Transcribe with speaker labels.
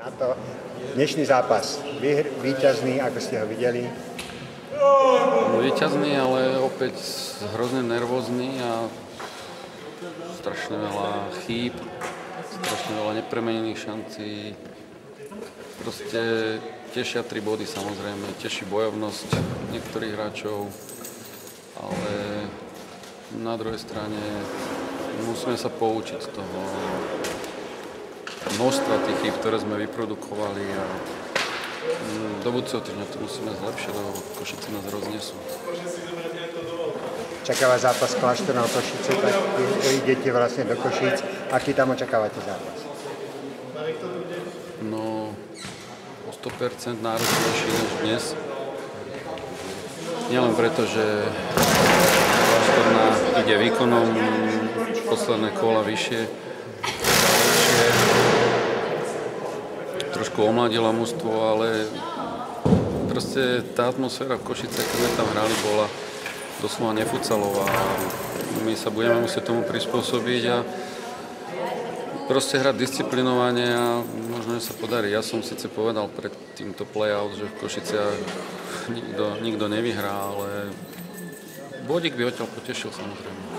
Speaker 1: na to. Dnešný zápas, víťazný, ako ste ho videli?
Speaker 2: Víťazný, ale opäť hrozne nervózny a strašne veľa chýb, strašne veľa nepremenených šancí. Proste tešia 3 body samozrejme, teší bojovnosť niektorých hráčov, ale na druhej strane musíme sa poučiť z toho množstva tých chýb, ktoré sme vyprodukovali a do budúceho týždňa to musíme zlepšiť, lebo Košice nás roznesú.
Speaker 1: Čaká vás zápas Kláštornou Košice, tak idete vlastne do Košíc. Aký tam očakávate zápas?
Speaker 2: No, o 100% náročnejší než dnes. Nielen preto, že Kláštorná ide výkonom posledné kola vyššie, trošku omladila mužstvo, ale proste tá atmosféra v Košice, keď sme tam hrali, bola doslova nefucalová. My sa budeme musieť tomu prispôsobiť a proste hrať disciplinovane a možno sa podarí. Ja som síce povedal pred týmto play-out, že v Košiciach nikto nevyhrá, ale bodík by odtiaľ potešil samozrejme.